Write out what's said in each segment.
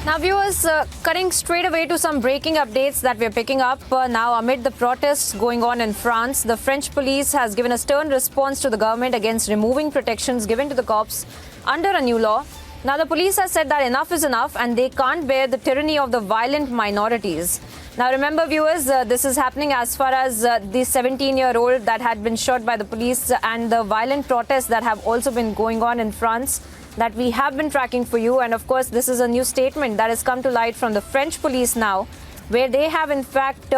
Now, viewers, cutting straight away to some breaking updates that we're picking up now amid the protests going on in France. The French police has given a stern response to the government against removing protections given to the cops under a new law. Now, the police has said that enough is enough and they can't bear the tyranny of the violent minorities. Now, remember, viewers, this is happening as far as the 17-year-old that had been shot by the police and the violent protests that have also been going on in France that we have been tracking for you. And of course, this is a new statement that has come to light from the French police now, where they have in fact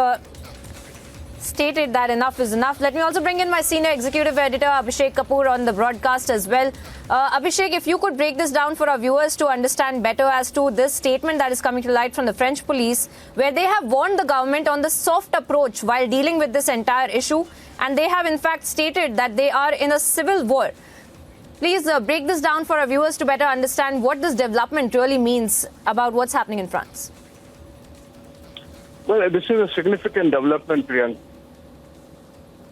stated that enough is enough. Let me also bring in my senior executive editor, Abhishek Kapoor, on the broadcast as well. Abhishek, if you could break this down for our viewers to understand better as to this statement that is coming to light from the French police, where they have warned the government on the soft approach while dealing with this entire issue. And they have in fact stated that they are in a civil war. Please break this down for our viewers to better understand what this development really means about what's happening in France. Well, this is a significant development, Priyank.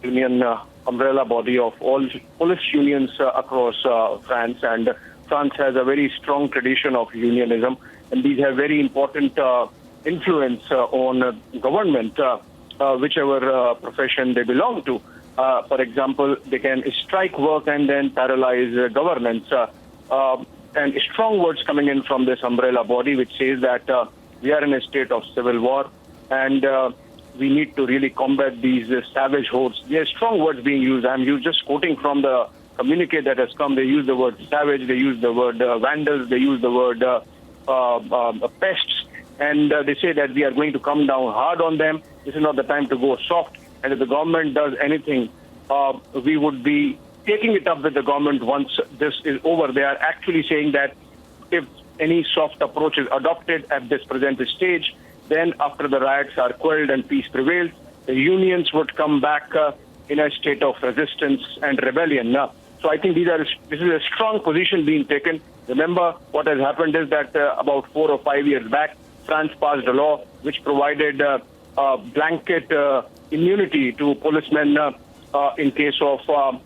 Union umbrella body of all police unions across France, and France has a very strong tradition of unionism, and these have very important influence on government, whichever profession they belong to. For example, they can strike work and then paralyze governance. And strong words coming in from this umbrella body, which says that we are in a state of civil war and we need to really combat these savage hordes. There are strong words being used. I'm just quoting from the communique that has come. They use the word savage, they use the word vandals, they use the word pests, and they say that we are going to come down hard on them. This is not the time to go soft. And if the government does anything, we would be taking it up with the government once this is over. They are actually saying that if any soft approach is adopted at this present stage, then after the riots are quelled and peace prevails, the unions would come back in a state of resistance and rebellion. So I think this is a strong position being taken. Remember, what has happened is that about 4 or 5 years back, France passed a law which provided blanket immunity to policemen in case of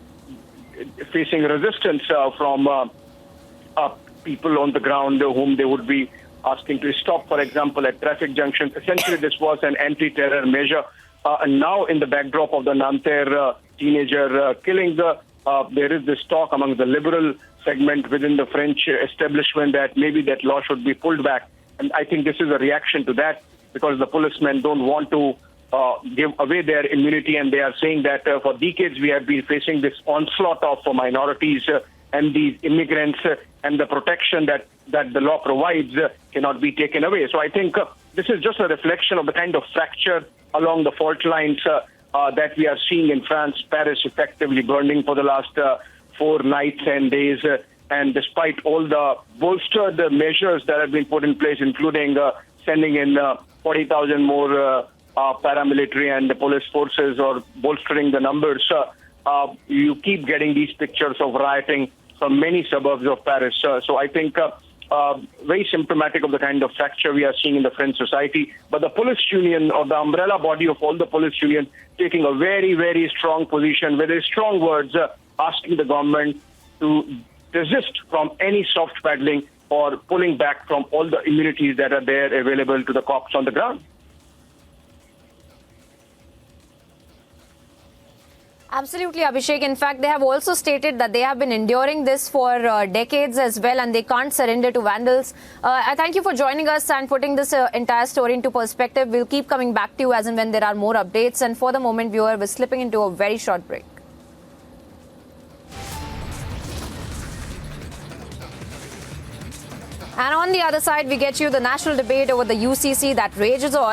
facing resistance from people on the ground whom they would be asking to stop, for example, at traffic junctions. Essentially, this was an anti-terror measure. And now, in the backdrop of the Nanterre teenager killing, there is this talk among the liberal segment within the French establishment that maybe that law should be pulled back. And I think this is a reaction to that, because the policemen don't want to give away their immunity, and they are saying that for decades we have been facing this onslaught of minorities and these immigrants, and the protection that the law provides cannot be taken away. So I think this is just a reflection of the kind of fracture along the fault lines that we are seeing in France. Paris effectively burning for the last 4 nights and days. And despite all the bolstered measures that have been put in place, including sending in 40,000 more paramilitary and police forces, or bolstering the numbers, you keep getting these pictures of rioting from many suburbs of Paris. So I think very symptomatic of the kind of fracture we are seeing in the French society. But the police union, or the umbrella body of all the police unions, taking a very, very strong position with strong words, asking the government to desist from any soft paddling or pulling back from all the immunities that are there available to the cops on the ground. Absolutely, Abhishek. In fact, they have also stated that they have been enduring this for decades as well, and they can't surrender to vandals. I thank you for joining us and putting this entire story into perspective. We'll keep coming back to you as and when there are more updates. And for the moment, viewer, we're slipping into a very short break. And on the other side, we get you the national debate over the UCC that rages on.